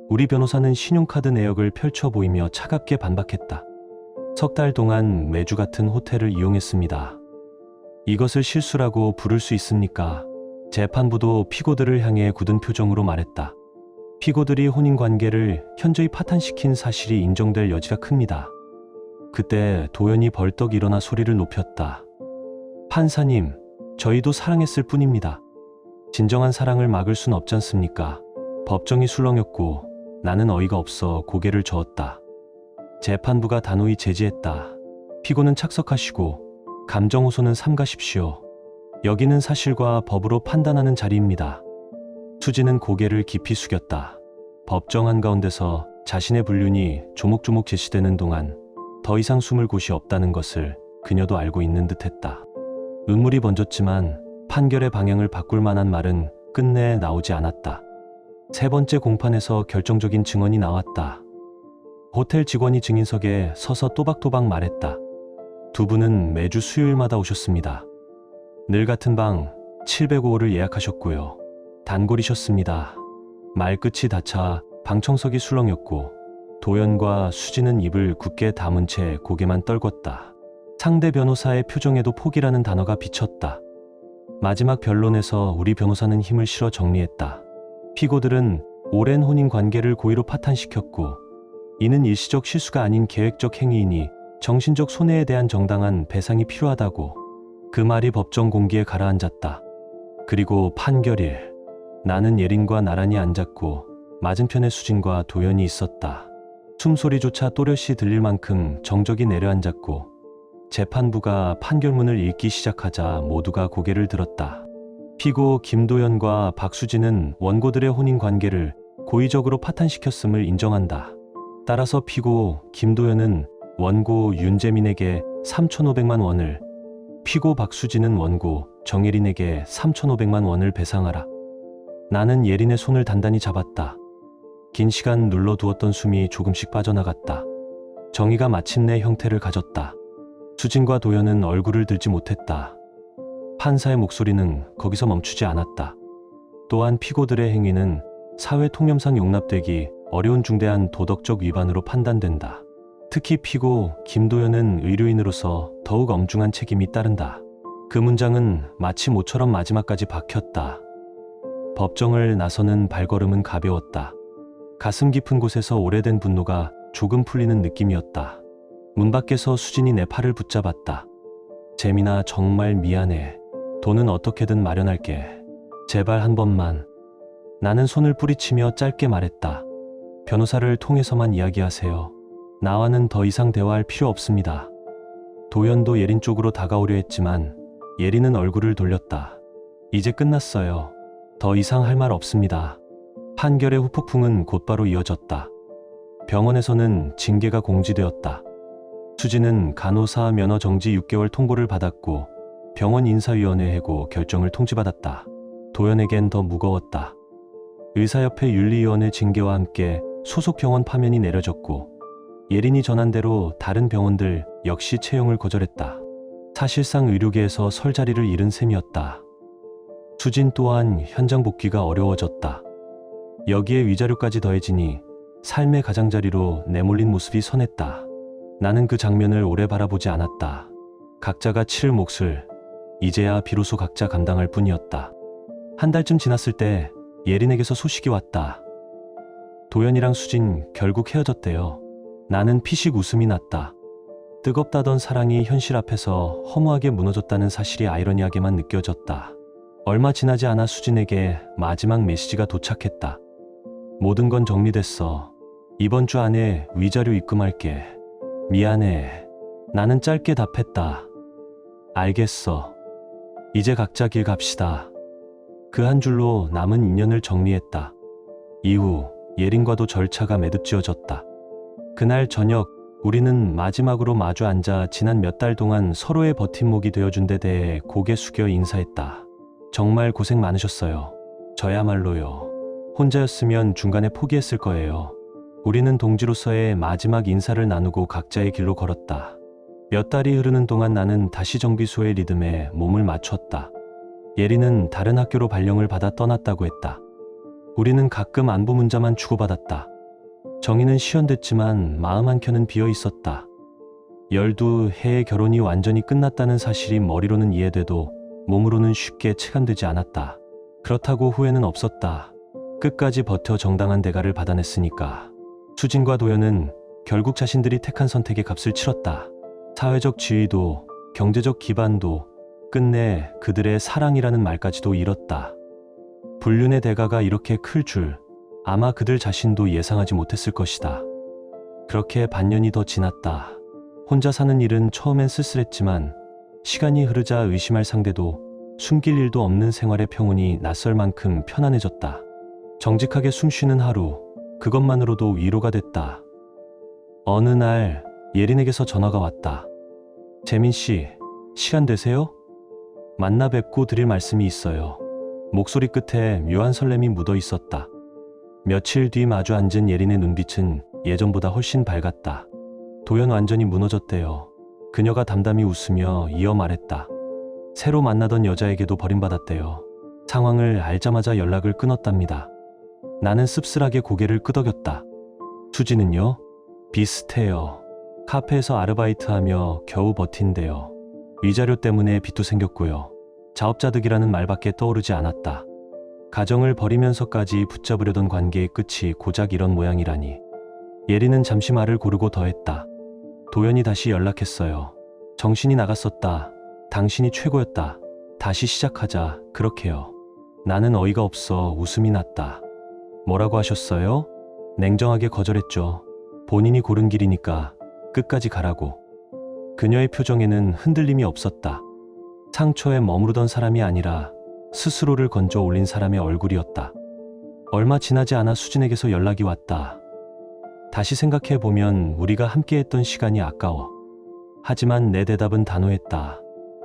우리 변호사는 신용카드 내역을 펼쳐 보이며 차갑게 반박했다. 석 달 동안 매주 같은 호텔을 이용했습니다. 이것을 실수라고 부를 수 있습니까? 재판부도 피고들을 향해 굳은 표정으로 말했다. 피고들이 혼인관계를 현저히 파탄시킨 사실이 인정될 여지가 큽니다. 그때 도연이 벌떡 일어나 소리를 높였다. 판사님, 저희도 사랑했을 뿐입니다. 진정한 사랑을 막을 순 없지 않습니까? 법정이 술렁였고 나는 어이가 없어 고개를 저었다. 재판부가 단호히 제지했다. 피고는 착석하시고 감정 호소는 삼가십시오. 여기는 사실과 법으로 판단하는 자리입니다. 수지는 고개를 깊이 숙였다. 법정 한가운데서 자신의 불륜이 조목조목 제시되는 동안 더 이상 숨을 곳이 없다는 것을 그녀도 알고 있는 듯했다. 눈물이 번졌지만 판결의 방향을 바꿀 만한 말은 끝내 나오지 않았다. 세 번째 공판에서 결정적인 증언이 나왔다. 호텔 직원이 증인석에 서서 또박또박 말했다. 두 분은 매주 수요일마다 오셨습니다. 늘 같은 방 705호를 예약하셨고요. 단골이셨습니다. 말끝이 닿자 방청석이 술렁였고 도연과 수지는 입을 굳게 다문 채 고개만 떨궜다. 상대 변호사의 표정에도 포기라는 단어가 비쳤다. 마지막 변론에서 우리 변호사는 힘을 실어 정리했다. 피고들은 오랜 혼인 관계를 고의로 파탄시켰고 이는 일시적 실수가 아닌 계획적 행위이니 정신적 손해에 대한 정당한 배상이 필요하다고. 그 말이 법정 공기에 가라앉았다. 그리고 판결일, 나는 예린과 나란히 앉았고 맞은편에 수진과 도연이 있었다. 숨소리조차 또렷이 들릴 만큼 정적이 내려앉았고 재판부가 판결문을 읽기 시작하자 모두가 고개를 들었다. 피고 김도연과 박수진은 원고들의 혼인 관계를 고의적으로 파탄시켰음을 인정한다. 따라서 피고 김도연은 원고 윤재민에게 3,500만 원을, 피고 박수진은 원고 정예린에게 3,500만 원을 배상하라. 나는 예린의 손을 단단히 잡았다. 긴 시간 눌러두었던 숨이 조금씩 빠져나갔다. 정의가 마침내 형태를 가졌다. 수진과 도연은 얼굴을 들지 못했다. 판사의 목소리는 거기서 멈추지 않았다. 또한 피고들의 행위는 사회 통념상 용납되기 어려운 중대한 도덕적 위반으로 판단된다. 특히 피고 김도연은 의료인으로서 더욱 엄중한 책임이 따른다. 그 문장은 마치 모처럼 마지막까지 박혔다. 법정을 나서는 발걸음은 가벼웠다. 가슴 깊은 곳에서 오래된 분노가 조금 풀리는 느낌이었다. 문 밖에서 수진이 내 팔을 붙잡았다. 재민아, 정말 미안해. 돈은 어떻게든 마련할게. 제발 한 번만. 나는 손을 뿌리치며 짧게 말했다. 변호사를 통해서만 이야기하세요. 나와는 더 이상 대화할 필요 없습니다. 도연도 예린 쪽으로 다가오려 했지만 예린은 얼굴을 돌렸다. 이제 끝났어요. 더 이상 할 말 없습니다. 판결의 후폭풍은 곧바로 이어졌다. 병원에서는 징계가 공지되었다. 수지는 간호사 면허 정지 6개월 통보를 받았고 병원 인사위원회 해고 결정을 통지받았다. 도연에겐 더 무거웠다. 의사협회 윤리위원회 징계와 함께 소속 병원 파면이 내려졌고 예린이 전한 대로 다른 병원들 역시 채용을 거절했다. 사실상 의료계에서 설 자리를 잃은 셈이었다. 수진 또한 현장 복귀가 어려워졌다. 여기에 위자료까지 더해지니 삶의 가장자리로 내몰린 모습이 선했다. 나는 그 장면을 오래 바라보지 않았다. 각자가 치를 몫을 이제야 비로소 각자 감당할 뿐이었다. 한 달쯤 지났을 때 예린에게서 소식이 왔다. 도연이랑 수진 결국 헤어졌대요. 나는 피식 웃음이 났다. 뜨겁다던 사랑이 현실 앞에서 허무하게 무너졌다는 사실이 아이러니하게만 느껴졌다. 얼마 지나지 않아 수진에게 마지막 메시지가 도착했다. 모든 건 정리됐어. 이번 주 안에 위자료 입금할게. 미안해. 나는 짧게 답했다. 알겠어. 이제 각자 길 갑시다. 그 한 줄로 남은 인연을 정리했다. 이후 예린과도 절차가 매듭지어졌다. 그날 저녁 우리는 마지막으로 마주 앉아 지난 몇 달 동안 서로의 버팀목이 되어준 데 대해 고개 숙여 인사했다. 정말 고생 많으셨어요. 저야말로요. 혼자였으면 중간에 포기했을 거예요. 우리는 동지로서의 마지막 인사를 나누고 각자의 길로 걸었다. 몇 달이 흐르는 동안 나는 다시 정비소의 리듬에 몸을 맞췄다. 예린은 다른 학교로 발령을 받아 떠났다고 했다. 우리는 가끔 안부 문자만 주고받았다. 정희는 시연됐지만 마음 한켠은 비어 있었다. 12해의 결혼이 완전히 끝났다는 사실이 머리로는 이해돼도 몸으로는 쉽게 체감되지 않았다. 그렇다고 후회는 없었다. 끝까지 버텨 정당한 대가를 받아냈으니까. 수진과 도연은 결국 자신들이 택한 선택의 값을 치렀다. 사회적 지위도 경제적 기반도 끝내 그들의 사랑이라는 말까지도 잃었다. 불륜의 대가가 이렇게 클 줄 아마 그들 자신도 예상하지 못했을 것이다. 그렇게 반년이 더 지났다. 혼자 사는 일은 처음엔 쓸쓸했지만 시간이 흐르자 의심할 상대도 숨길 일도 없는 생활의 평온이 낯설 만큼 편안해졌다. 정직하게 숨쉬는 하루, 그것만으로도 위로가 됐다. 어느 날 예린에게서 전화가 왔다. 재민 씨, 시간 되세요? 만나 뵙고 드릴 말씀이 있어요. 목소리 끝에 묘한 설렘이 묻어 있었다. 며칠 뒤 마주 앉은 예린의 눈빛은 예전보다 훨씬 밝았다. 도연 완전히 무너졌대요. 그녀가 담담히 웃으며 이어 말했다. 새로 만나던 여자에게도 버림받았대요. 상황을 알자마자 연락을 끊었답니다. 나는 씁쓸하게 고개를 끄덕였다. 수지는요? 비슷해요. 카페에서 아르바이트하며 겨우 버틴대요. 위자료 때문에 빚도 생겼고요. 자업자득이라는 말밖에 떠오르지 않았다. 가정을 버리면서까지 붙잡으려던 관계의 끝이 고작 이런 모양이라니. 예린은 잠시 말을 고르고 더했다. 도연이 다시 연락했어요. 정신이 나갔었다. 당신이 최고였다. 다시 시작하자. 그렇게요. 나는 어이가 없어 웃음이 났다. 뭐라고 하셨어요? 냉정하게 거절했죠. 본인이 고른 길이니까 끝까지 가라고. 그녀의 표정에는 흔들림이 없었다. 상처에 머무르던 사람이 아니라 스스로를 건져 올린 사람의 얼굴이었다. 얼마 지나지 않아 수진에게서 연락이 왔다. 다시 생각해보면 우리가 함께했던 시간이 아까워. 하지만 내 대답은 단호했다.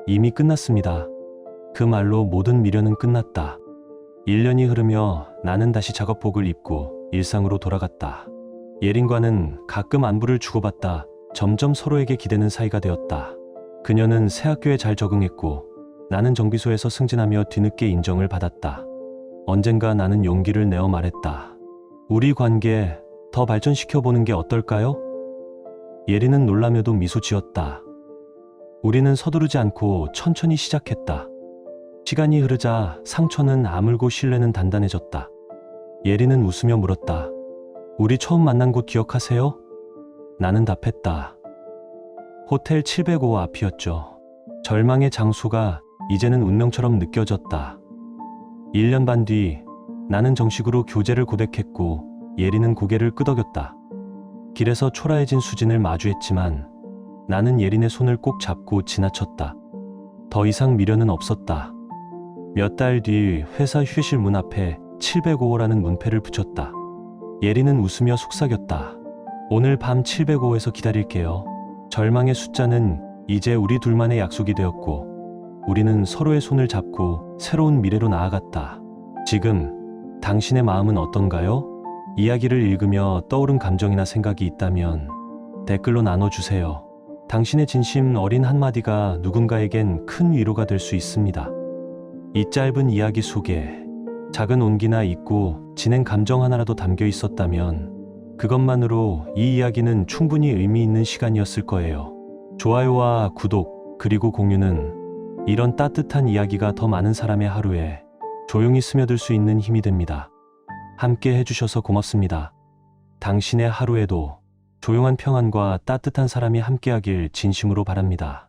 이미 끝났습니다. 그 말로 모든 미련은 끝났다. 1년이 흐르며 나는 다시 작업복을 입고 일상으로 돌아갔다. 예린과는 가끔 안부를 주고받다 점점 서로에게 기대는 사이가 되었다. 그녀는 새 학교에 잘 적응했고 나는 정비소에서 승진하며 뒤늦게 인정을 받았다. 언젠가 나는 용기를 내어 말했다. 우리 관계 더 발전시켜보는 게 어떨까요? 예린은 놀라며도 미소 지었다. 우리는 서두르지 않고 천천히 시작했다. 시간이 흐르자 상처는 아물고 신뢰는 단단해졌다. 예린은 웃으며 물었다. 우리 처음 만난 곳 기억하세요? 나는 답했다. 호텔 705 앞이었죠. 절망의 장소가 이제는 운명처럼 느껴졌다. 1년 반 뒤 나는 정식으로 교제를 고백했고 예린은 고개를 끄덕였다. 길에서 초라해진 수진을 마주했지만 나는 예린의 손을 꼭 잡고 지나쳤다. 더 이상 미련은 없었다. 몇 달 뒤 회사 휴게실 문 앞에 705호라는 문패를 붙였다. 예린은 웃으며 속삭였다. 오늘 밤 705호에서 기다릴게요. 절망의 숫자는 이제 우리 둘만의 약속이 되었고 우리는 서로의 손을 잡고 새로운 미래로 나아갔다. 지금 당신의 마음은 어떤가요? 이야기를 읽으며 떠오른 감정이나 생각이 있다면 댓글로 나눠주세요. 당신의 진심 어린 한마디가 누군가에겐 큰 위로가 될 수 있습니다. 이 짧은 이야기 속에 작은 온기나 잊고 지낸 감정 하나라도 담겨 있었다면 그것만으로 이 이야기는 충분히 의미 있는 시간이었을 거예요. 좋아요와 구독 그리고 공유는 이런 따뜻한 이야기가 더 많은 사람의 하루에 조용히 스며들 수 있는 힘이 됩니다. 함께 해주셔서 고맙습니다. 당신의 하루에도 조용한 평안과 따뜻한 사람이 함께하길 진심으로 바랍니다.